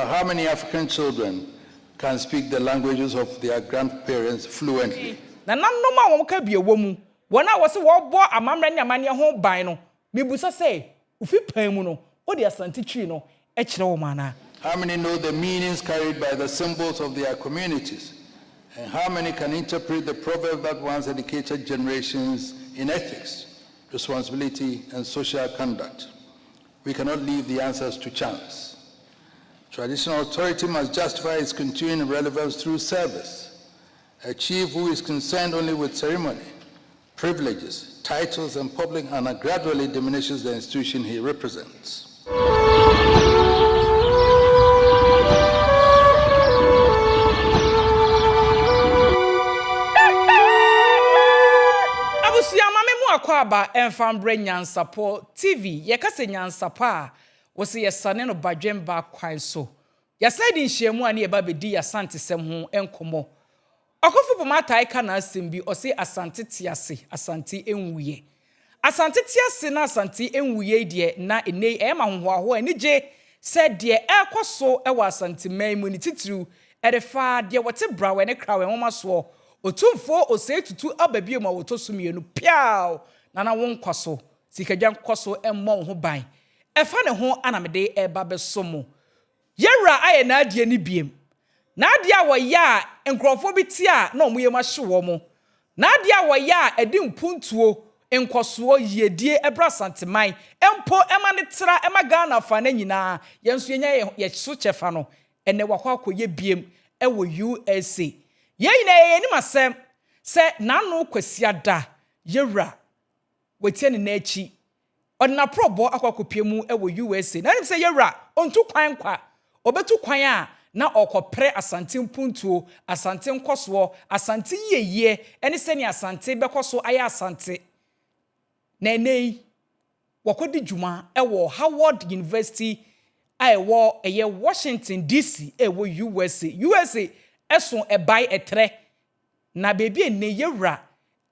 how many African children can speak the languages of their grandparents fluently? Na nanoma wo ka bie wo mu. Wona wo se wo bo amamre ne amane ho ban no. Mebusa say, ufi pan mu no, wo de Asante twi no e kire wo mana. How many know the meanings carried by the symbols of their communities? And how many can interpret the proverb that once educated generations in ethics, responsibility, and social conduct? We cannot leave the answers to chance. Traditional authority must justify its continuing relevance through service. A chief who is concerned only with ceremony, privileges, titles, and public honor gradually diminishes the institution he represents. Akwaba Enfambre Nyansapo TV yekase Nyansapa wose yesane no badwen ba kwan so yasadi nhyiamu ani eba bedi Asante sem ho enkomo okofu pomata ika na asem bi ose Asante tiase Asante enwuye Asante tiase na Asante enwuye de na enei ema hoho anije se de ekoso ewa Asante maimu ni titiru edefa de wote brawe ne krawe homaso Otumfuo'S tutu ababie ma woto sumienu piao nana won kwaso sikadwan kwaso emmɔ ho ban efa ne ho anamede eba besomo yewra aye na adie ni biem na adie a woya nkrofo bi ti a na omoye ma hye wo mo na adie a woya edi mpuntuo nkoso yedie ebra Asanteman empo ema ne tra ema Ghana fa na nyina yenso yenya ye so chefa no ene wakwa akoye biem ewo USA ye ni masem se nanu kwasiada yewra wetie ne nachi odna probo akwakopiemu ewo USA na nim se yewra ontu kwan kwa obetu kwan a na okopre Asante mpuntuo Asante nkoso Asante yeye ene se ni Asante bekoso aya Asante na enei wakodi djuma ewo Howard University ewo eye Washington DC ewo USA eson ebai etre na bebi ene yewra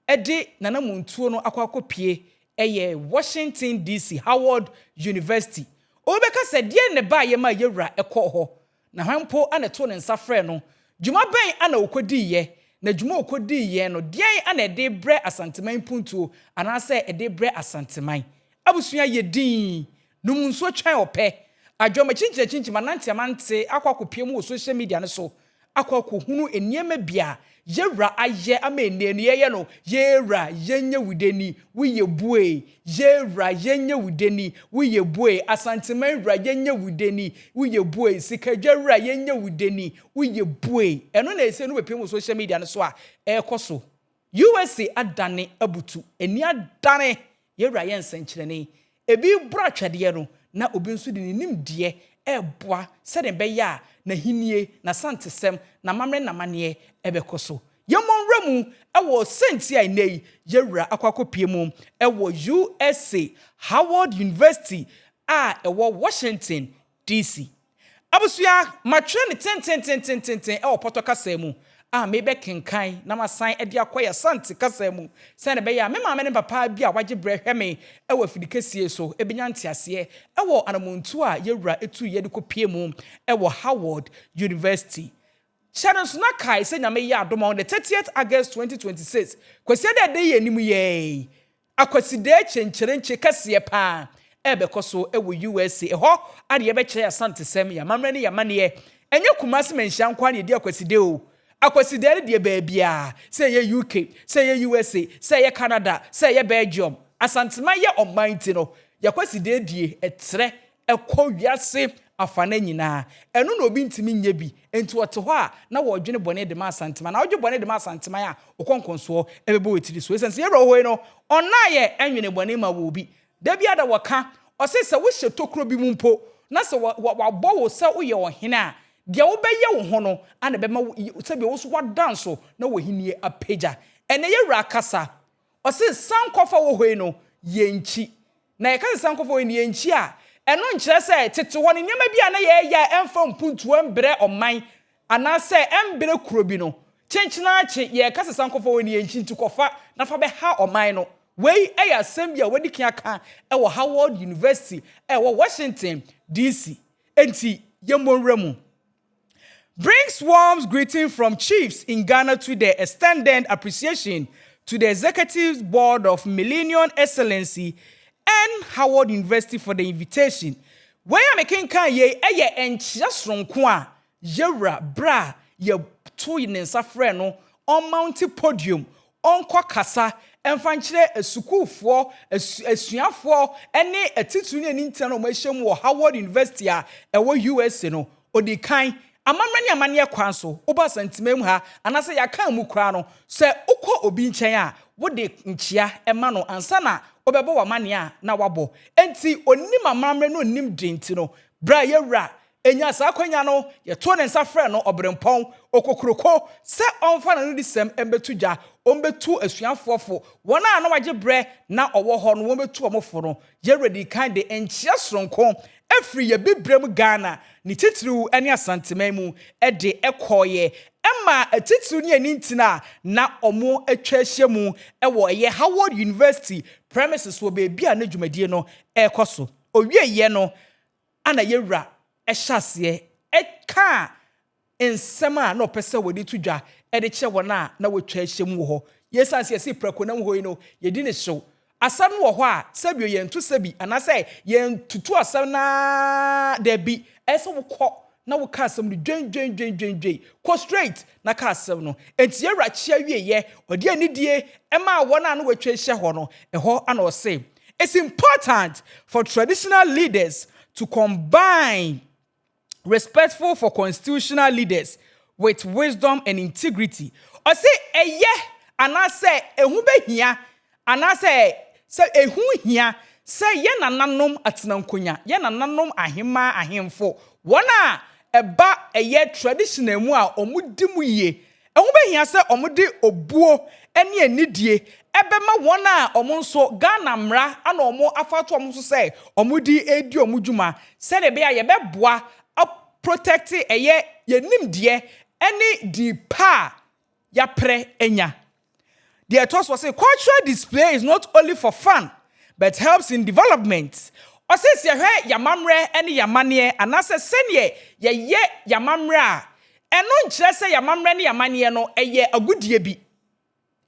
ede nana muntuo no akwakopie eye Washington DC Howard University obeka se de ne ba ye ma yewra ekọ ho na hwampo aneto ne nsafre no djuma ben ana okodi ye na djuma okodi ye no de ana ede bre Asanteman puntuo ana se ede bre Asanteman abusua ye din numunso twan ope adwoma chinchi manante amante akwakopie mu social media ne so akwaku hunu eniema bia yewra aye amenenu ye no yewra yenye wudeni wiye bue yewra yenye wudeni wiye bue Asanteman wra yenye wudeni wiye bue sikadwra yenye wudeni wiye bue eno na ese no bepem social media no so a ekoso USA adane abutu eni adane yewra yensenkyerene ebi bra twede no na obi nso de nim de eboa se de beya na hinie na santesem na mamre na mane ebekoso yemonramu ewo senti ainei yewra akwakopie mu ewo USA Howard University ewo Washington DC abusua matwe ne ten ewo potokasa mu mebe kenkan na masan ede akoya Asante kasa mu se ne beya me maame ne papa bi a waje bre hweme ewo afidikesie so ebenya ntiase ewo anamuntu a yewra etu ye de kopie mu ewo Howard University Shadows na kai se nyame ya adom on the 30th August 2026 kwese de ye nim ye Akwasidee chencherenche kase pa ebekoso ewo USA eho ade ye be kire Asante sem ya mamre ne ya mane enye kumase menhia nkwa ne de Akwasidee o Akwasidee de baabia say ye UK say ye USA say ye Canada say ye Belgium Asanteman ye omanti no Yakwasidee die etre ekọ wiase afana nyina eno na obi ntimi nya bi enti wote ho a na wo dwene bone de ma Asanteman na wo dwe bone de ma Asanteman a okonkonso ebebo wetiri so esense ye ro ho no ona ye enwene bone ma wo bi da bia da woka osese wo hye tokro bi mu mpo na se wabɔ wo se wo ye ohene a de wo beye wo ho no ana be ma se bi wo so wadanso na wo hinie apeja ene yewra kasa ose sankofa wo hoi no yenchi na ye kasa sankofa wo ni yenchi a eno nkyere se tete ho ne nyema bia na ye ya emfa mpuntu embre oman ana se embre kuro bi no chenchina ache ye kasa sankofa wo ni yenchi ntukofa na fa be ha oman no wei eya sembia wadi kiaka ewo Howard University ewo Washington DC enti yemonramu brings warm greeting from chiefs in Ghana to the extended appreciation to the Executive Board of Millennium Excellency and Howard University for the invitation. Where am I can ye and just ronkwa, yera, bra, ye two in Safreno, on Mounty Podium, on Kwakasa, and fanchile a suku for a suya for any a titunian internal mission or Howard University, a US, or the kind. Amamani amania kwanso oba sentimem ha anase yaka mu kra no se ukọ obi nchen a wo de nchia ema no ansa na obebo wa mane a na wabo enti onim amamre no onim denti no bra yewra enya sa kwanya no ye to ne nsa frɛ no obrempɔn okokroko se onfa na no disem embetugya ombetu asuafofo wona na wagye brɛ na ɔwɔ hɔ no wombetu omofo no ye ready kind de enchia sronko efri ye bibrem Ghana ni titiriw ene asanteman mu de ekoye emma titiriw ni ani ntina na omo atwa ahia mu ewo ye Howard University premises wo be bia na dwumadie no ekoso owie ye no ana yewra ehyaseɛ eka ensɛm a na opese wodi tudwa de kye wona na wotwa ahia mu ho yesanse si prakonam ho yi no yedi ne hyew asam wo ho a sabio yentu sabi anase yentutu asam na debi eso wokɔ na wo ka asam no dwen ko straight na ka asam no enti yewra chia wieye odi anidie ema wona na wotwa ahia ho no ɛhɔ ana o say it's important for traditional leaders to combine respectful for constitutional leaders with wisdom and integrity. O say eye anase ehu behia anase se ehu hia se ye nananom atenankonya ye nananom ahema ahemfo wona eba eye traditional mu a omudi mu ye ehu behia se omudi obuo ene anidie ebema wona omonso Ghana mra ana omo afato omonso se omudi edi omudwuma se de be ya ye beboa protect eye yenim de any di pa ya pre enya. The ethos was say cultural display is not only for fun but helps in development. O say se hwe yamamre ene yamane anase senye ye yamamre a eno nkyere se yamamre ne yamane no eye agudie bi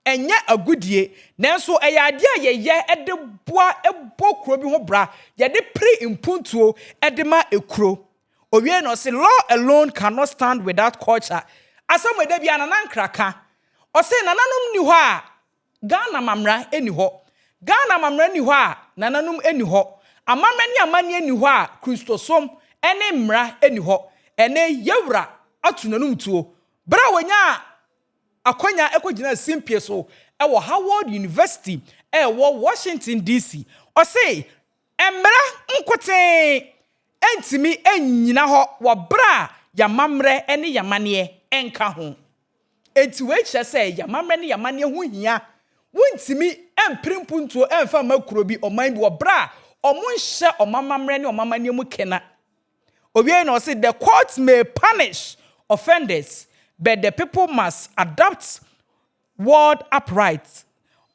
enye agudie nanso eye ade a ye ede boa ebokro bi ho bra ye de pre impuntuo ede ma ekro. Owie no say law alone cannot stand without culture. Asam de bia nanan kraka. O say nananom ni ho a Ghana mamra eni ho. Ghana mamra ni ho a nananom eni ho. Amamra ni amane eni ho a Kristosom ene mra eni ho. Ene yewra atu nanum tuo. Bra wonya akonya ekogina simpie so e wo Howard University e wo Washington DC. O say emra nkoten entimi enyina ho wo bra yamamre ene yamane enka ho enti we kye se yamamre ne yamane ho hia wontimi emprimpuntuo emfa makuro bi oman bi wo bra omonhye omamamre ne omamane mu kena owie no say the court may punish offenders but the people must adopt word upright.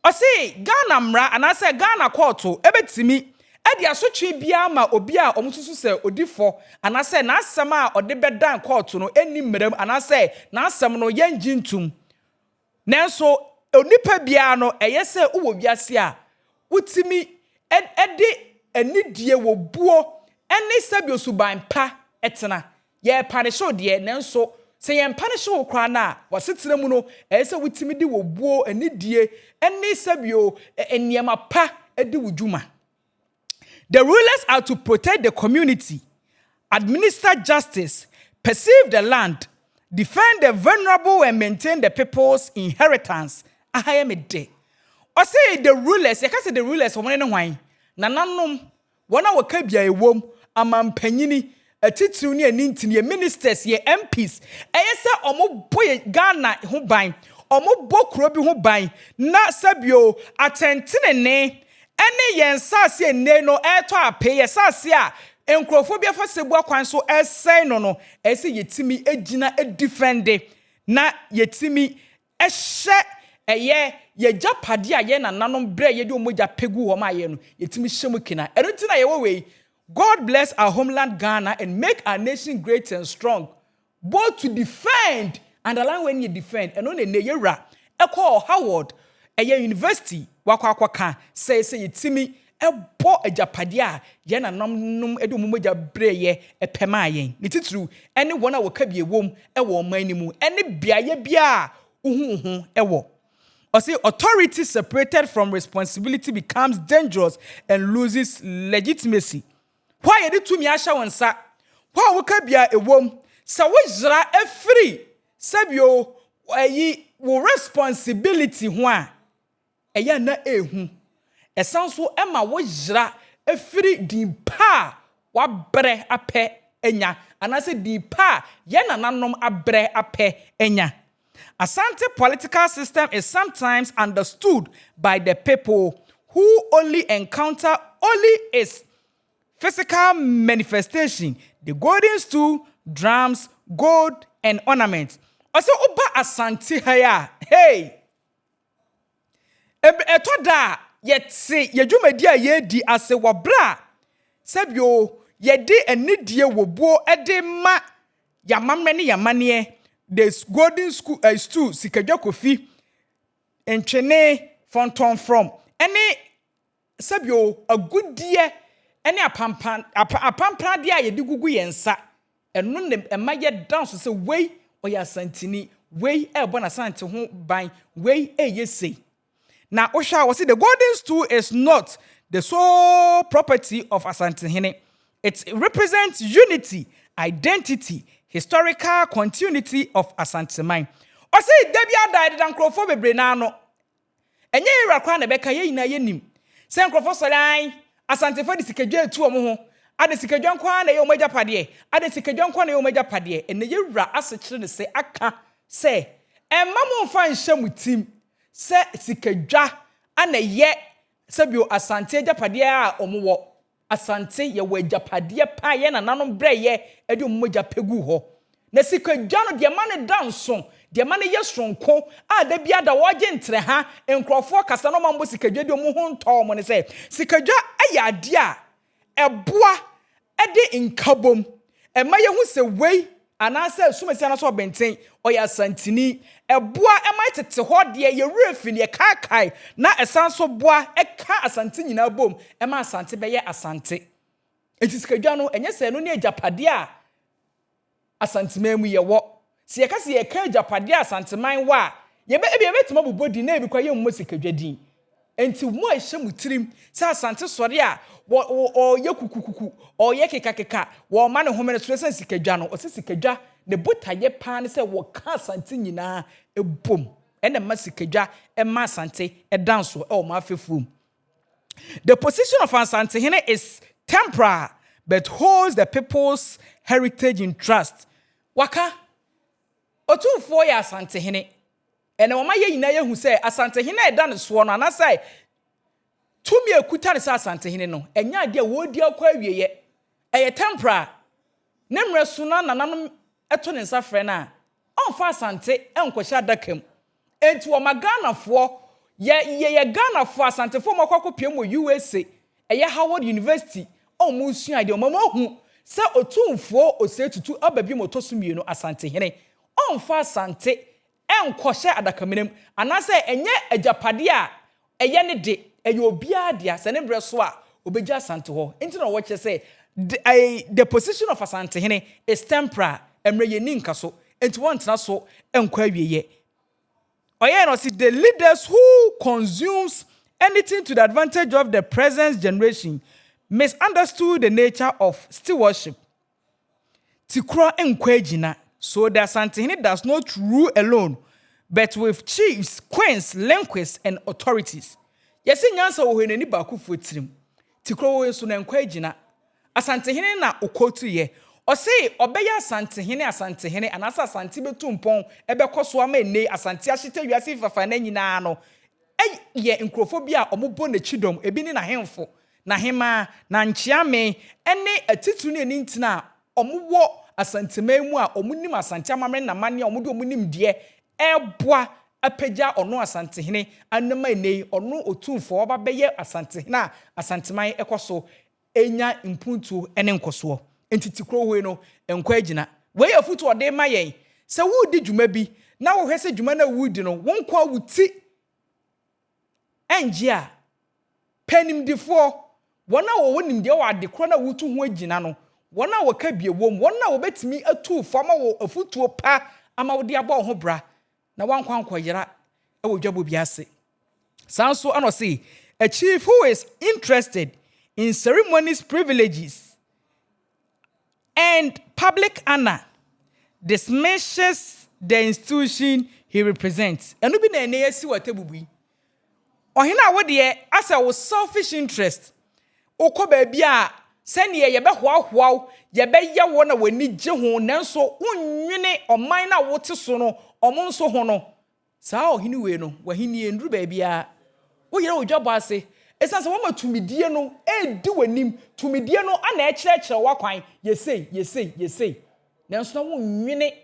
O say Ghana mra anase Ghana court ebetimi edi asotwe bia ma obi a omususu se odifo anase na asem a ode bedan court no eni mmeram anase na asem no yenjintum nanso onipa bia no eyese uwo wiase a utimi edi anidie wo buo eni sabio suban pa etena ye panisho de nanso se ye panisho kra na wasetena mu no eyese utimi di wo buo anidie eni sabio eniema pa edi wudwuma. The rulers are to protect the community, administer justice, preserve the land, defend the vulnerable, and maintain the people's inheritance. I am a day. Or say the rulers, I can say the rulers of one and wine. Nananum, one hour cabia a womb, a man penini, a tituni and intini, ministers, ye MPs, a yes, or more boy Ghana who bind, or more book robbing who bind, not sabio, attentine. Ene yensase ne no eto ape yesase a enkrofobia fa sebu akwan so esen no ese yetimi egina edefende na yetimi ehye eye yejapade a ye nananom bre ye de omogya pegu ho ma ye no yetimi hyemu kina eruti na ye wo we God bless our homeland Ghana and make our nation great and strong. both to defend and allow when you defend and on a yera call Howard a university wakwaka say yitimi ebo ejapadia ye na nom edu mumoja breye epemayen ni titru ene wona woka bie wom e wo man ni mu ene biaye bia uhu ewo. Or say authority separated from responsibility becomes dangerous and loses legitimacy. Why you to me asha wansa? Why woka bia ewom? Sa wo jra e free. Sabio ayi wo responsibility ho a eya na ehu. Esanso ema wo jra e free dimpa wa bre apɛ enya. Anase dimpa ye nananom abre apɛ enya. Asante political system is sometimes understood by the people who only encounter only its physical manifestation, the golden stool, drums, gold, and ornaments. Also, Oba Asante haya, hey! Etoda yet say yejumedia ye di ase wabra. Sebyo ye de enidie wobo ede ma yamamreni yamanie. The golden stool sikadwa kofi entwene fonton from any sabio a good dear any apampa dia ye digugu yensa eno ne emaye dance say wey oya santini wey e bona sante ho ban wey yesi. Now osha was the golden stool is not the sole property of Asante Hene. It represents unity, identity, historical continuity of Asante mine. O say Debia died dan krofo bebre na no. Enye ira kwa na beka ye ina ye nim. Se krofo solan Asante fo de sikadwa etu omo ho. Ade sikadwa kwa na ye omaja pade. Ade sikadwa kwa na ye omaja pade. Ene ye ira asechire ne se aka se emma fa nhye mutim se sikadwa ana ye sebio Asante ajapade a omo wo. Asante ye wajapade pa ye na nanom breye ede omoja pegu ho. Na sikadwa no de ma ne danso de ma ne ye sonko a da bia da woje ntre ha enkrofo kasa no mambo sikadwa de omo ho nto mo ne se sikadwa aya ade a eboa ede nkabom ema ye hu se wei anasa sumasi anaso benten oya Asantini eboa ema tete ho de ye refi ne kakai na esanso boa eka Asante nyina bom ema Asante be ye Asante enti sikadwa no enye se no ne ajapade a Asante memu ye wo se ye ka se ye ka ajapade a Asante man wa ye be betimo bobodi na ebi kwa ye mmo sikadwa din enti mo a hye mutirim se Asante sori a o ye kukukuku o ye kekakeka wo ma ne homene so se sikadwa no o se sikadwa ne botaye pa ne se wo ka Asante nyina ebom ene ma sikadwa e ma Asante e danso e o ma afefum. The position of Asante Hene is temporal but holds the people's heritage in trust. Waka Otumfuo'S ya Asante Hene ene wo ma ye nyina ye hu se Asante Hene e dan so no anasai tumi ekuta ne sa Asante Hene no enya ade wo di akwa awieye eye temporal ne mreso na nananom eto ne nsa frɛ na onfa Asante enkohya dakam enti wo maganafo ye Ghanafo Asante fo makoko piem wo USA eye Howard University omu sua de omama hu se Otumfuo'S tutu ababi motoso mienu Asante Hene onfa Asante enkohya adakamenem anase enye ajapade a eye ne de eye obia dia se ne breso a obeja Asante ho enti na wo che say the position of Asante Hene is temporal emre ye ni nka so enti won tena so enkwa awieye. Oye no see the leaders who consumes anything to the advantage of the present generation misunderstood the nature of stewardship. Tikro enkwa ejina. So the Asante Hene does not rule alone, but with chiefs, queens, linguists, and authorities. Yesi nyansa wo hene ni baku fotirim. Tikro wo so na enkwa ejina. Asante Hene na okotu ye. O say obeya Asante Hene anasa Asante betumpon ebekoso ama ene Asante ahyete wiase fafa na nyina no. Ye nkrofo bia omobo na chidom ebi ni na hemfo na hema na nchiame ene atitu ne ni ntina omowo Asante memu a omunim Asante amamre na mane omude omunim de eboa apagya ono Asante Hene anama ene ono Otumfuo oba beye Asante Hene a Asante man ekoso enya impuntu ene nkoso enti tikro we no enkwa agina we afutu ode ma yen se wo di dwuma bi na wo hwese dwuma na wo di no won kwa wuti enje a penimdifo wona wo nimde wo ade kro na wutu ho agina no wona wo ka biewom wona wo betimi atu fama wo afutuo pa ama wo de aba ho bra na wankwa nkoyera e wo dwabo bi ase sanso ano say a chief who is interested in ceremonies, privileges and public honor dismisses the institution he represents. Enu bi na ene yesi wa tebubu. Ohina wo de asa wo selfish interest. Okọ ba bia sene ye be hoahoaw ye be ye wo na wani gye ho nanso wonnwene oman na wo te so no omo nso ho no. Saa ohini we no wahini enduru ba bia wo yere wo dwabo ase. Esanse wo matumidie no edi wanim tumidie no ana ekyerɛkyerɛ wakwan yesei nanso na wo nwene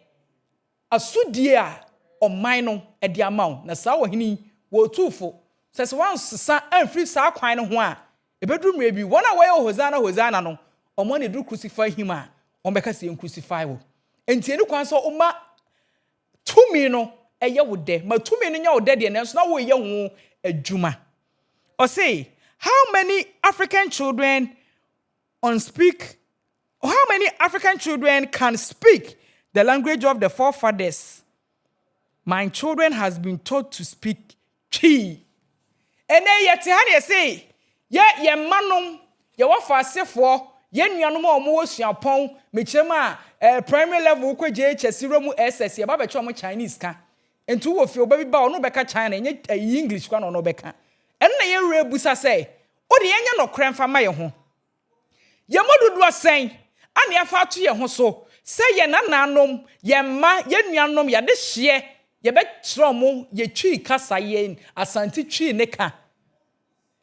asudie a ɔman no edi amaw na saa wɔhini wo tufo sɛ wan sesa amfiri saa kwan no ho a ebeduru mre bi wɔn a wɔyɛ hosana no ɔmo ne do crucify him a ɔmbɛka sɛ crucify wo enti eni kwan so ɔma tumi no ɛyɛ wo de ma tumi no nya wo de de nanso na wo yɛ ho adwuma. Or say, how many African children can speak the language of the forefathers? My children has been taught to speak Chi. And then yet how say, ye manom, ye wafa sefo, ye nuanom a omo suapon, mechema primary level ko JHS romu SS ye ba be cho mo Chinese ka. Entu wo fi obabi ba ono beka China, nye English kwa no beka. And na ye rebusa say, o de enya no krenfa ma ye ho. Ye modudu asen, ane afa to ye ho so, say ye nananom, ye ma, ye nuanom ye de hye, ye be kyerɛ mo ye twi kasa ye asante twi ne ka.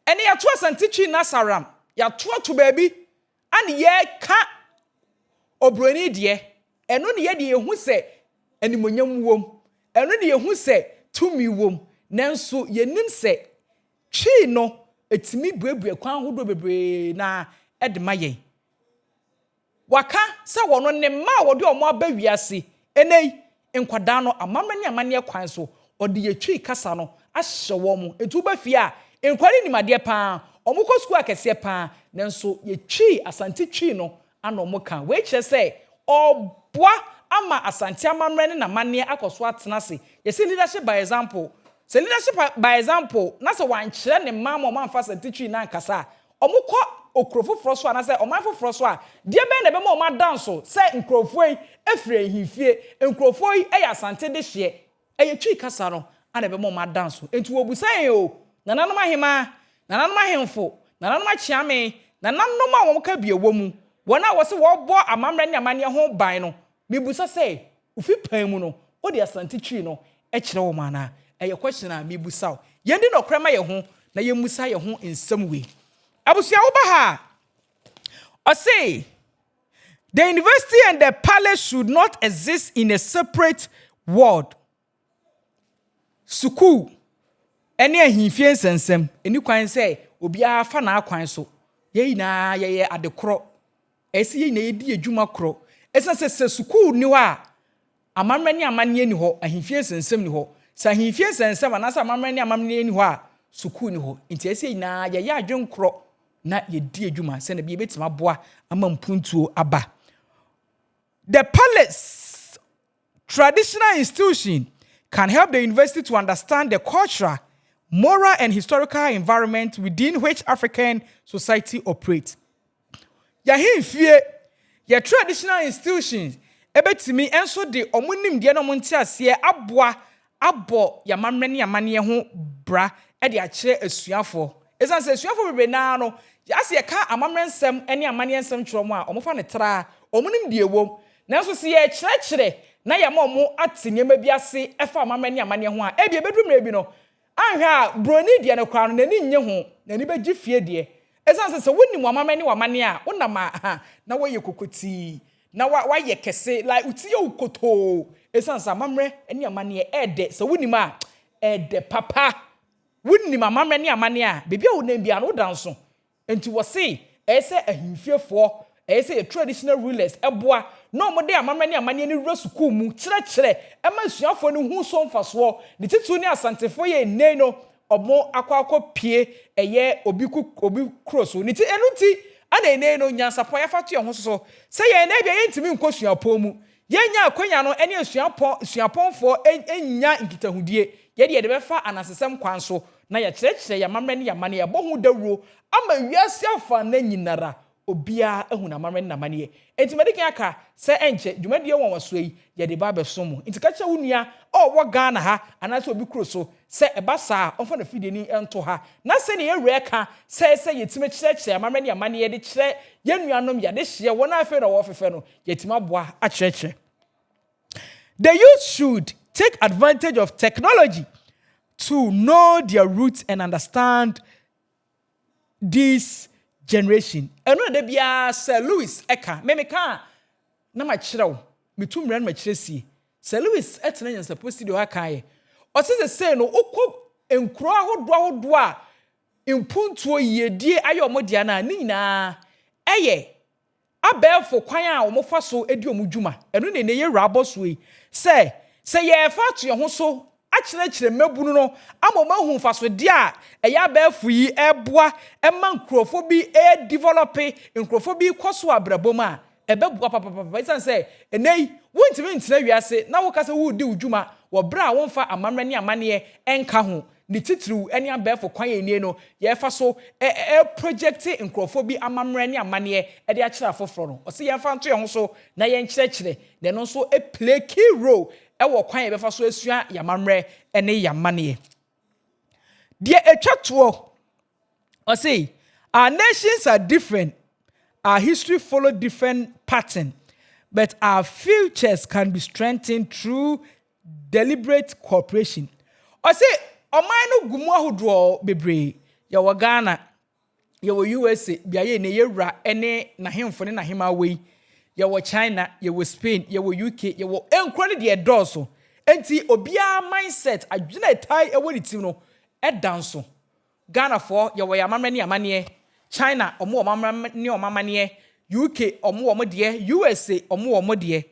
Ene ya to asante twi nasaram, ya to baabi, ane ye ka obroni de, eno ne ye de ye hu se animonyam wom, eno ne ye hu se tumi wom, nanso ye nim se Chi no etimi buebue kwan hodo bebre na edema yen waka se wono ne ma wode omo abawiase enei nkwada no amamani amane kwan so ode ye twi kasa no ahye wo mo etu ba fie a nkwari nimade pa omo ko school akese pa nanso ye twi asante twi no ana omo kan we kire se oboa ama asante amamre ne na mane akoso atena se ye se leadership by example. So leadership by example, na se wan kire ne mama man fa santichi na nkasa. Omukọ okrofo froso na se omanfo froso a de be na be ma oma danso se nkrofo yi efre hifie nkrofo yi eya asante de hye eye twi kasa no ana be ma oma danso. Enti obusan o nananom ahema nananom ahemfo nananom achiame nananom a wo ka biewo mu wona wo se wo bo amamre ne amane ho ban no mebusa se ufi pan mu no o de asante twi no e kire wo mana a question a mebusaw yendi no krema ye ho na yemusa ye ho in some way abusia wo ba ha o say the university and the palace should not exist in a separate world. Suku ene ahimfie nsensem eni kwan say obi afa na akwan so ye na ye adekro esi ye na edi adwuma kro esense suku ni ho a amamre ni amane ni ho ahimfie nsensem ni ho sa himfie sensem anasa amamre ni amamne ni ho a suku ni ho nti ese na ye adwenkro na ye di adwuma se na bi betima boa ama mpuntuo aba. The palace traditional institution can help the university to understand the cultural, moral and historical environment within which African society operates. Ya himfie ye traditional institutions ebetimi enso de omunim de no monte ase aboa abo ya mamre ne amane ho bra e de a kire asuafo esan se asuafo bebe na no ase ye ka amamre nsem ene amane nsem kyerɛ mo a omofa ne tra omunim de ewom nanso se ye kyerɛkyerɛ na ya ma omo atenyema bi ase efa amamre ne amane ho a e bi ebedum na bi no anhwe a broni de ne kwa no nani nye ho nani begi fie de esan se wonni mo amamre ne amane a wonama na woyɛ kokoti na wa ye kese like uti yo koto esansa mamre eni amane ede so wuni ma ede papa wuni ma mamre ni amane a bebia wo na bia no danso enti wo se ese ahimfiefo ese traditional rulers eboa no mo de amamani amani ni wura sukuu mu kyerɛkyerɛ ɛma suafo no hu so mfasoɔ ne titu ne asantefo ye nne no omo akwa pie ɛyɛ obi cross ni ti enu ti ana nne no Nyansapo ya fato ye ho so sɛ ye na bia ye ntimi nkɔ suapɔ mu ye nya akwanya no ɛne suapɔnfo enya nkitahudie ye de bɛfa anasesɛm kwan so na ya kyerɛkyerɛ ya mamrɛ ne ya mane ya bɔ ho dawuro ama wiase afa na nyinara obia ehuna mamrɛ ne namane enti medike aka sɛ enche dwumadie won waso yi ye de ba bɛso mu enti ka kyɛ wonua wɔ Ghana ha anase obi kuro so sɛ ɛba saa ɔmfa na fidie ni ento ha na sɛ ne yɛwrɛ ka sɛ yɛtime kyerɛkyerɛ mamrɛ ne amane ye de kyerɛ yɛnuanom ya de hye wɔn afɛ na wɔfefɛ no yɛtime aboa a kyerɛkyerɛ. The youth should take advantage of technology to know their roots and understand this generation. Eno de bia Sir Louis Eka me ka na ma kyerɛw metu mra na ma kyerɛsie Sir Louis etena Nyansapo studio aka ye o se no okɔ enkuro ahodo a impuntuo yedie aye omodia na ni nyina eye abɛɛfo kwan a omofa so edi omudwuma eno ne ye wra boso yi se ye fa to ye ho so akyerɛkyerɛ mabunu no amoma hu faso de a ɛya bɛɛfo yi ɛboa ɛma nkrofo bi develop nkrofo bi kɔso abrabom a ɛbɛboa papa isan sɛ enei wontimi ntena wiase na wo kasa wo di udwuma wo bra a wonfa amamra ne amane enka ho ne titiriw ɛne abɛɛfo kwan enie no yɛfa so project nkrofo bi amamra ne amane ɛde akyerɛ afoforo no ɔse yɛfa nto yɛ ho so na yɛnkyerɛkyerɛ na no so play key role ewo kwan ye befa so asua yamamre ene yamane de etwato o say our nations are different, our history follow different pattern, but our futures can be strengthened through deliberate cooperation. O say Oman no gumu ahodo bebre ye wo Ghana ye wo USA biaye ne yewra ene na hemfo ne na hema wei ye wo China, ye wo Spain, ye wo UK, ye wo enkro ne de edoso. Enti obia mindset adwena etai ewo ni tim no edanso. Ghana for ye wo yamamre ne amane, China omo omamre ne omamane, UK omo omo de, USA omo omo de.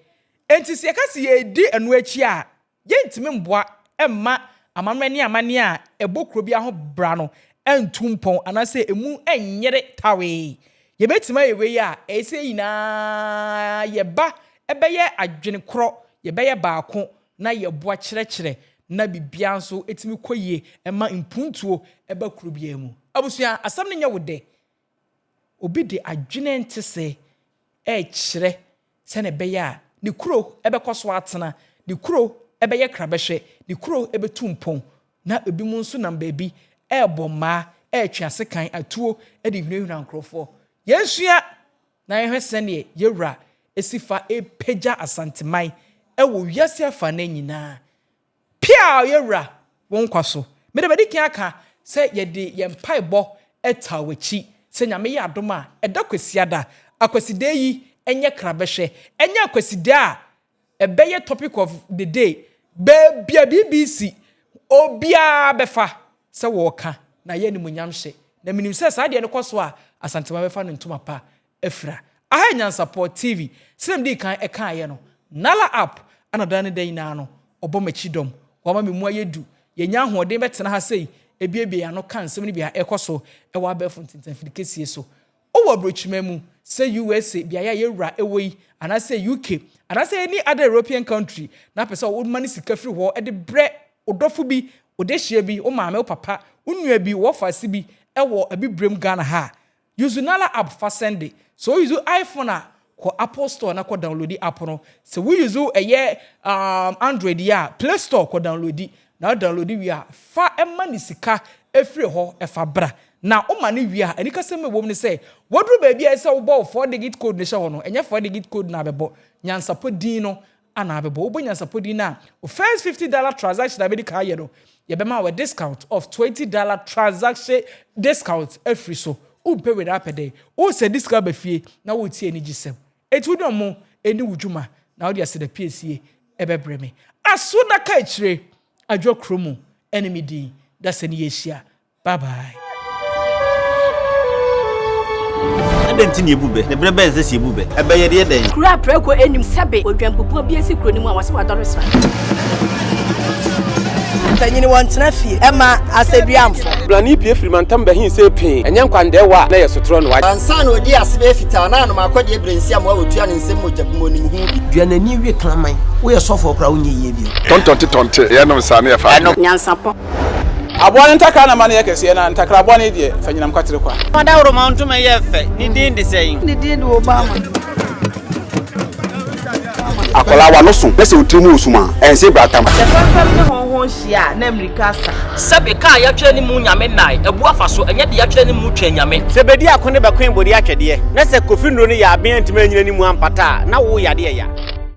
Enti se ka se ye di enu achi a ye ntimi mboa emma amamre ne amane a ebokro bia ho bra no entumpon anase emu enyere tawe. Ye betima yewe ya ese yina ye ba ebeye adwene kro ye beye baako na ye boa kyerɛkyerɛ na bibia nso etimi koyie ema impuntuo eba kuro bia mu abusua asam ne nya wode obi de adwene ntese kyerɛ se ne beye a ne kuro ebekɔso atena ne kuro ebeye krabehwe ne kuro ebetumpon na ebi mu nso nam baabi boma twiase kan atuo de hwehwehwa nkrofo yesua na yehwese ne yewra esifa epeja asantemai ewo wiase afa na nyina pia yewra won kwaso me de bedi kan aka se yede ye mpaibɔ etawachi se nyame ye adoma eda kwasiada Akwasidee yi enye krabehwe enye Akwasidee a ebeye topic of the day bia BBC obia befa se wo ka na ye ni munyamhye na minim se saa de ne kwaso a asantema befa no ntoma pa efra aha Nyansapo TV sem di kan eka ye no nala app anada ne dan na no obomachidom wama memu ayedu yenya ahoden betena ha sei ebiebie ya no kan sem ne bia ekoso ewa abefo ntintanfidikesie so owo abrochima mu se USA bia ya yewra ewoyi ana se UK ana se any other European country na pese wo mani sika firi ho e de bre odofo bi odehia bi o maame o papa unua bi wo fase bi ewo abibrem Ghana ha use nala app for Sunday so use iPhone a ko Apple Store na ko download app no so we use Android ya Play Store ko download na download wi a fa emma ni sika efiri ho efa bra na o ma ne wi a ani kasem ebom ne say wodru ba bia say wo bo 4 digit code ne hye ho no enye 4 digit code na bebo Nyansapo din no ana bebo wo bo Nyansapo din na o first $50 transaction na be di ka ye no ye be ma we discount of $20 transaction discount every so o pay with app day o say discount be fie na wo tie ni gisem etu do mo eni wudwuma na wo dia se da piesie ebebre me aso na ka chire adwo kromu enemy din da se ni yeshia bye bye. denti ne ebube ne bre ben se ebube ebe ye de den kura preko enim sebe odwampopo bi esi kuro ni mu a wase wadore sra tanyini wantena fie ema aseduamfo blani pie frimantam behin se pin enya nkwande wa na yesotro no wa ansa na odi asebe fita na no makode ebrensi am wa wotua ne nsem mojabumo ni hu duanani wie klaman wo ye sofo kra wo nye bi tontonte ye no sane ye fa nyansapo aboa ntaka na mane yakese na ntakra aboa ne die fanyinam kwatere kwa mada woro ma ntoma ye fe ni din de sein ni din de obama akola wa no so pese otrimu osuma ense bratam fam ne honhon hia na amerikasa sebe ka ya twa ni mu nyame nai ebu afaso enye de ya twa ni mu twa nyame sebedi akone be kwen bodi atwede na se kofi nro ne ya aben ntima nyina ni mu ampata na wo yade ya